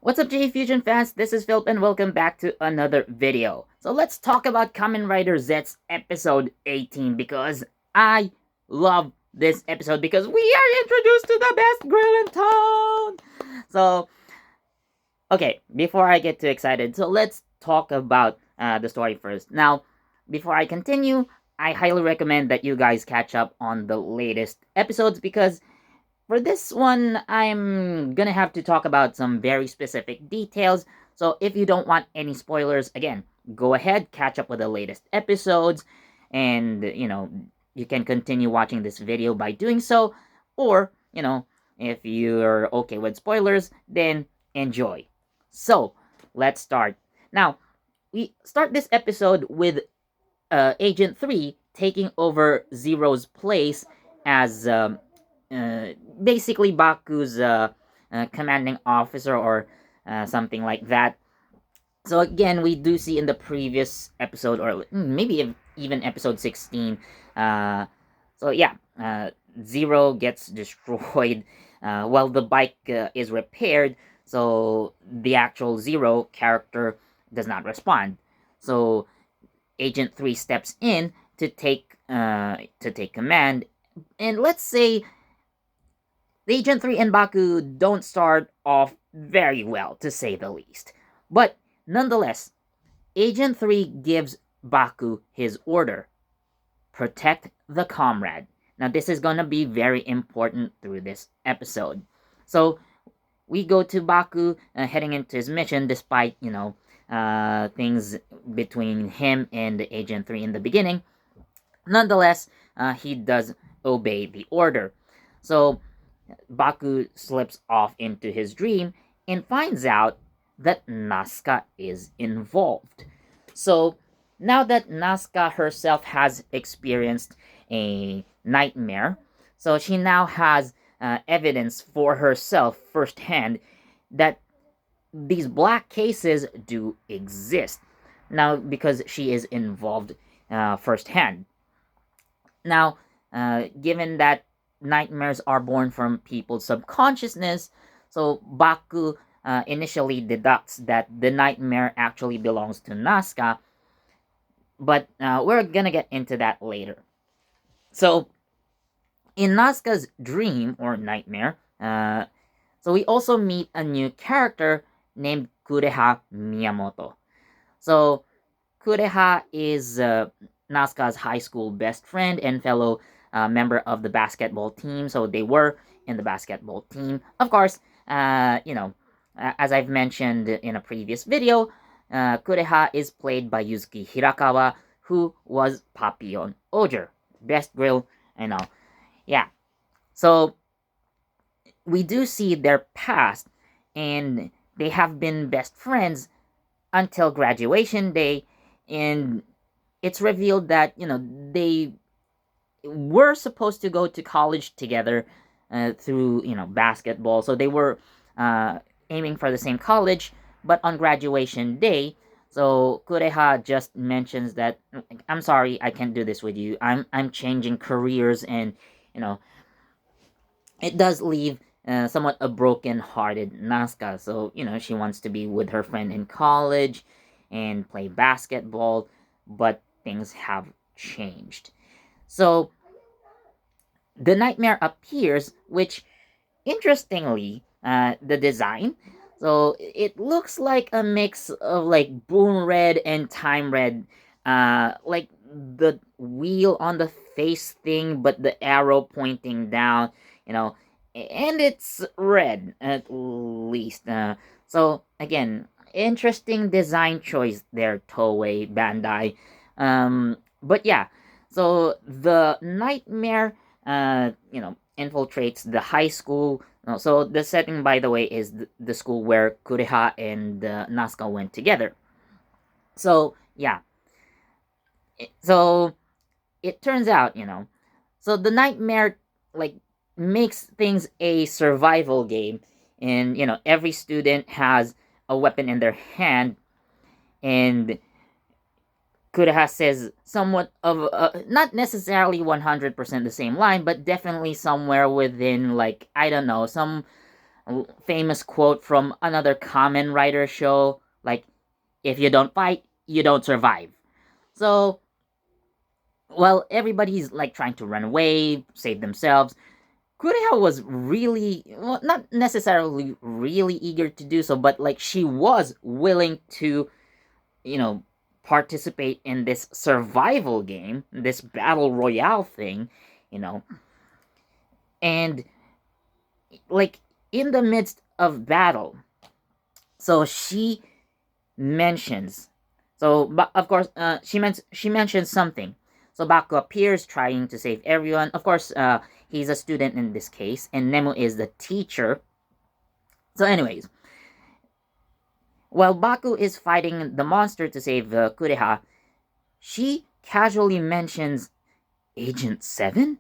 What's up, JEFusion fans? This is Philip and welcome back to another video. So let's talk about Kamen Rider Zeztz episode 18 because I love this episode because we are introduced to the best grill in town. So, okay, before I get too excited, so let's talk about the story first. Now, before I continue, I highly recommend that you guys catch up on the latest episodes because for this one, I'm gonna have to talk about some very specific details. So if you don't want any spoilers, again, go ahead, catch up with the latest episodes, and you can continue watching this video by doing so. Or, if you're okay with spoilers, then enjoy. So let's start. Now, we start this episode with Agent 3 taking over Zero's place as uh, basically Baku's commanding officer or something like that. So again, we do see in the previous episode, or maybe even episode 16. So yeah, Zero gets destroyed while the bike is repaired. So the actual Zero character does not respond. So Agent 3 steps in to take command, and let's say Agent 3 and Baku don't start off very well, to say the least. But nonetheless, Agent 3 gives Baku his order: protect the comrade. Now, this is going to be very important through this episode. So, we go to Baku heading into his mission despite, things between him and Agent 3 in the beginning. Nonetheless, he does obey the order. So, Baku slips off into his dream and finds out that Nazca is involved. So now that Nazca herself has experienced a nightmare, so she now has evidence for herself firsthand that these black cases do exist. Now, because she is involved firsthand. Now, given that nightmares are born from people's subconsciousness, so Baku initially deducts that the nightmare actually belongs to Nazca, but we're gonna get into that later. So, in Nazca's dream or nightmare, so we also meet a new character named Kureha Miyamoto. So, Kureha is Nazca's high school best friend and fellow member of the basketball team. So they were in the basketball team. Of course, as I've mentioned in a previous video, Kureha is played by Yuzuki Hirakawa, who was Papillon Oger. Best grill, I know. Yeah. So we do see their past, and they have been best friends until graduation day, and it's revealed that they were supposed to go to college together through basketball. So they were aiming for the same college, but on graduation day, so Kureha just mentions that I'm sorry, I can't do this with you. I'm changing careers, and you know it does leave somewhat a broken-hearted Nazca. So she wants to be with her friend in college and play basketball, but things have changed. So the nightmare appears, which interestingly, the design, so it looks like a mix of like Boom Red and Time Red, like the wheel on the face thing, but the arrow pointing down, and it's red at least. So again, interesting design choice there, Toei Bandai. But yeah, so the nightmare, infiltrates the high school. So the setting, by the way, is the school where Kureha and Nazca went together. So yeah, so it turns out, so the nightmare like makes things a survival game, and every student has a weapon in their hand, and Kureha says somewhat of not necessarily 100% the same line, but definitely somewhere within, like, I don't know, some famous quote from another Kamen Rider show, like, if you don't fight, you don't survive. So, while everybody's like trying to run away, save themselves, Kureha was really, well, not necessarily really eager to do so, but like she was willing to, you know, participate in this survival game, this battle royale thing, you know, and like in the midst of battle, so she mentions, so but of course, she mentions something. So Baku appears trying to save everyone. Of course, he's a student in this case, and Nemu is the teacher. So, anyways, while Baku is fighting the monster to save Kureha, she casually mentions Agent 7?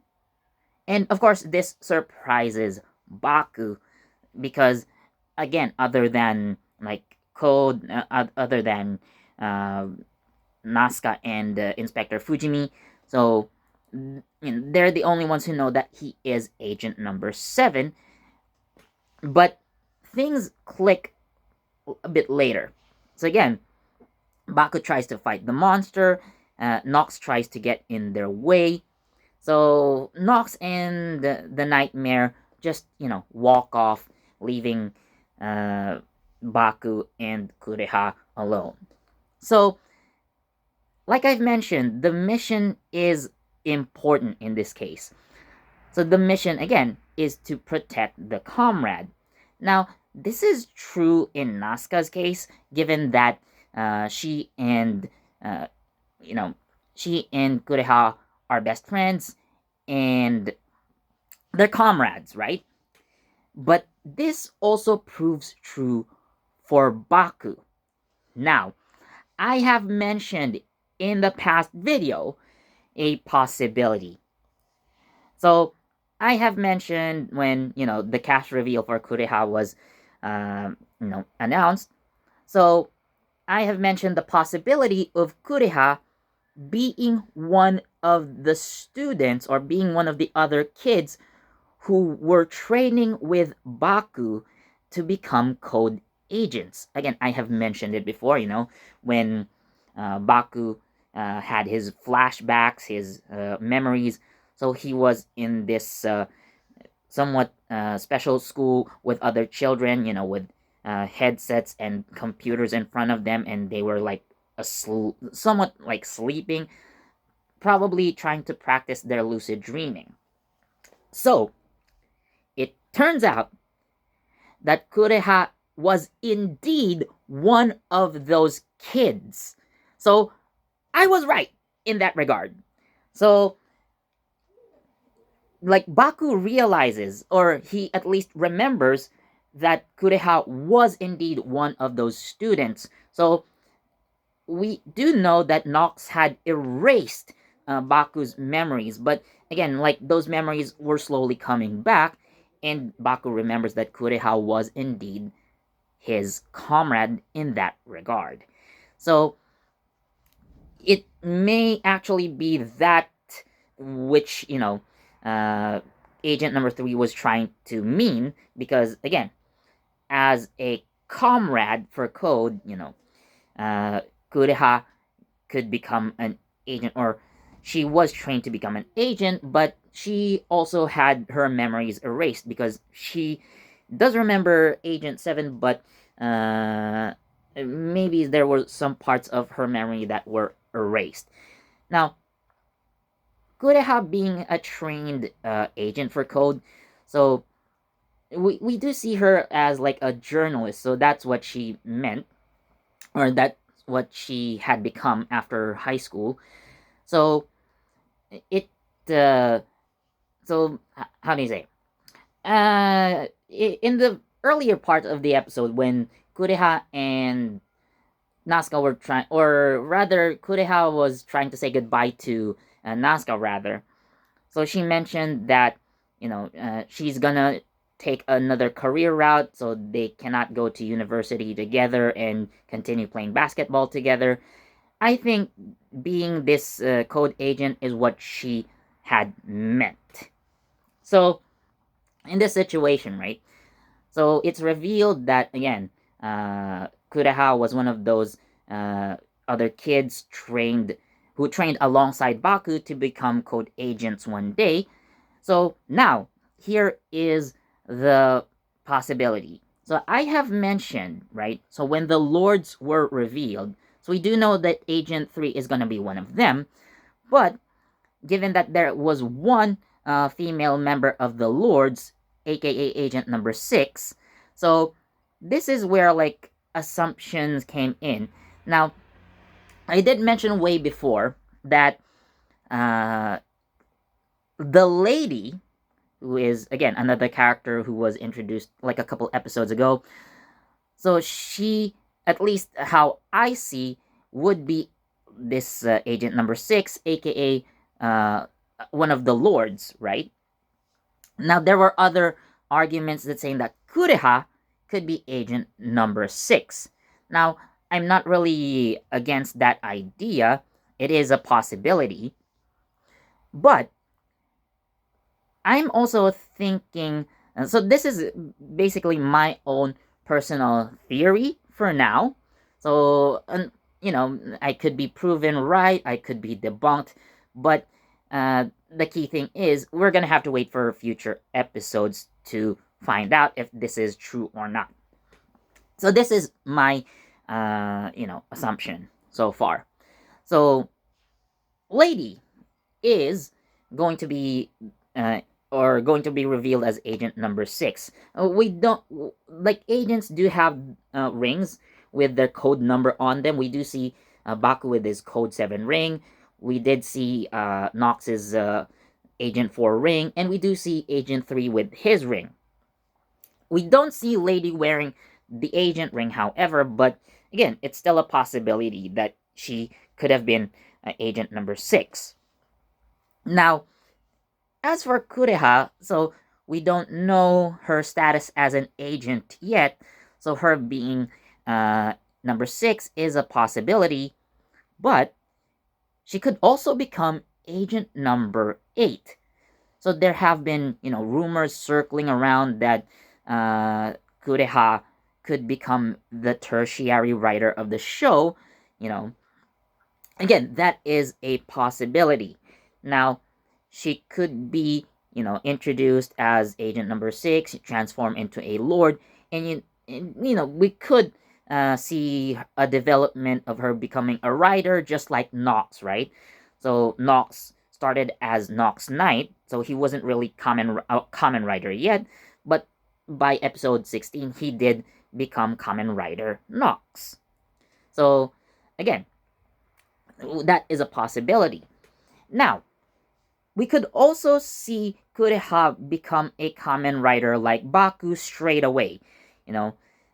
And of course, this surprises Baku because, again, other than like Code, other than uh, Nazca and Inspector Fujimi, so they're the only ones who know that he is Agent Number 7. But things click a bit later. So again, Baku tries to fight the monster. Nox tries to get in their way. So Nox and the Nightmare just, walk off, leaving Baku and Kureha alone. So, like I've mentioned, the mission is important in this case. So the mission, again, is to protect the Comrade. Now, this is true in Nazca's case, given that she and, uh, she and Kureha are best friends, and they're comrades, right? But this also proves true for Baku. Now, I have mentioned in the past video a possibility. So, I have mentioned when, the cast reveal for Kureha was, announced. So, I have mentioned the possibility of Kureha being one of the students or being one of the other kids who were training with Baku to become code agents. Again, I have mentioned it before, when Baku had his flashbacks, his memories. So he was in this somewhat special school with other children, with headsets and computers in front of them, and they were like somewhat like sleeping, probably trying to practice their lucid dreaming. So, it turns out that Kureha was indeed one of those kids. So, I was right in that regard. So, like, Baku realizes, or he at least remembers, that Kureha was indeed one of those students. So, we do know that Nox had erased Baku's memories, but again, like, those memories were slowly coming back, and Baku remembers that Kureha was indeed his comrade in that regard. So, it may actually be that which, Agent Number 3 was trying to mean, because, again, as a comrade for Code, Kureha could become an agent, or she was trained to become an agent, but she also had her memories erased because she does remember Agent 7, but maybe there were some parts of her memory that were erased. Now, Kureha being a trained agent for Code, so we do see her as like a journalist, so that's what she meant, or that's what she had become after high school. So it so how do you say, in the earlier part of the episode when Kureha and Nazca were trying, or rather Kureha was trying to say goodbye to Nazca, rather. So she mentioned that she's gonna take another career route, so they cannot go to university together and continue playing basketball together. I think being this code agent is what she had meant. So, in this situation, right? So it's revealed that again, Kureha was one of those other kids who trained alongside Baku to become code agents one day. So now here is the possibility. So I have mentioned, right? So when the lords were revealed, so we do know that Agent 3 is going to be one of them, but given that there was one female member of the lords, aka Agent number 6, so this is where like assumptions came in. Now, I did mention way before that uh, the lady, who is again another character who was introduced like a couple episodes ago, so she, at least how I see, would be this Agent number 6, aka one of the lords, right? Now, there were other arguments that saying that Kureha could be Agent number 6. Now, I'm not really against that idea. It is a possibility. But I'm also thinking, so this is basically my own personal theory for now. So, I could be proven right, I could be debunked, but the key thing is we're gonna have to wait for future episodes to find out if this is true or not. So this is my, assumption so far. So, Lady is going to be or going to be revealed as Agent number 6. We don't like agents do have rings with their code number on them. We do see Baku with his code 7 ring. We did see Nox's Agent 4 ring, and we do see Agent 3 with his ring. We don't see Lady wearing the agent ring, however, but again, it's still a possibility that she could have been Agent number 6. Now, as for Kureha, so we don't know her status as an agent yet, so her being number 6 is a possibility, but she could also become Agent number 8. So there have been, rumors circling around that Kureha could become the tertiary writer of the show. Again, that is a possibility. Now, she could be, introduced as Agent number 6, transform into a lord, and we could see a development of her becoming a writer, just like Nox, right? So Nox started as Nox Knight, so he wasn't really common writer yet, but by episode 16, he did become Common Rider Nox. So again, that is a possibility. Now, we could also see Kureha become a Kamen Rider like Baku straight away.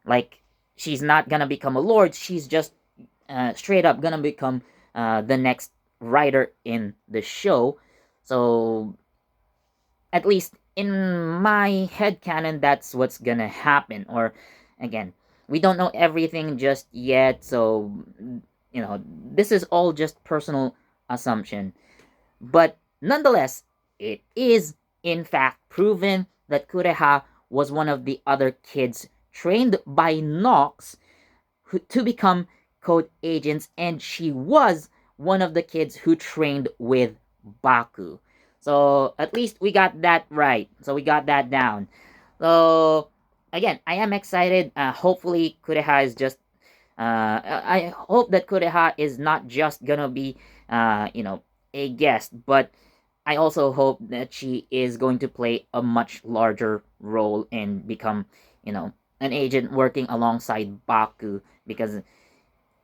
Like she's not gonna become a lord, she's just straight up gonna become the next rider in the show. So, at least in my headcanon, that's what's gonna happen. Or, again, we don't know everything just yet, so, this is all just personal assumption. But nonetheless, it is in fact proven that Kureha was one of the other kids trained by Nox to become code agents, and she was one of the kids who trained with Baku. So at least we got that right. So we got that down. So again, I am excited. Hopefully, Kureha is just. I hope that Kureha is not just gonna be, a guest, but I also hope that she is going to play a much larger role and become, an agent working alongside Baku, because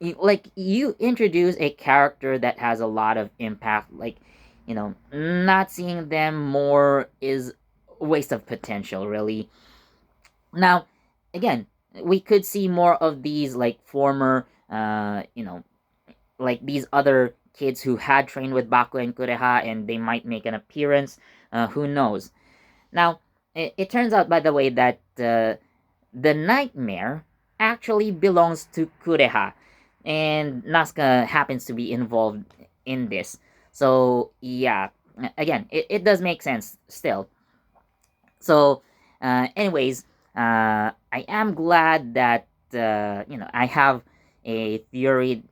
you introduce a character that has a lot of impact, not seeing them more is a waste of potential, really. Now, again, we could see more of these former these other kids who had trained with Baku and Kureha, and they might make an appearance. Who knows? Now, it turns out, by the way, that the nightmare actually belongs to Kureha, and Nazca happens to be involved in this. So, yeah, again, it does make sense still. So, anyways, I am glad that I have a theory.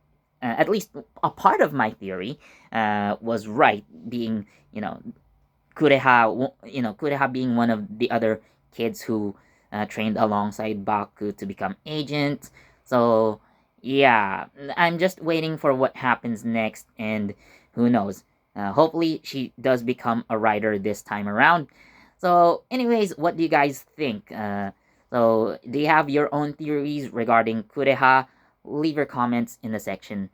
At least a part of my theory was right. Being Kureha being one of the other kids who trained alongside Baku to become agent. So yeah, I'm just waiting for what happens next, and who knows? Hopefully, she does become a writer this time around. So, anyways, what do you guys think? Do you have your own theories regarding Kureha? Leave your comments in the section.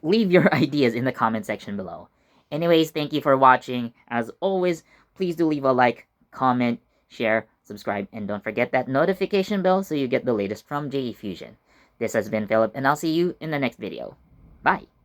Leave your ideas in the comment section below. Anyways, thank you for watching. As always, please do leave a like, comment, share, subscribe, and don't forget that notification bell so you get the latest from JEFusion. This has been Philip, and I'll see you in the next video. Bye!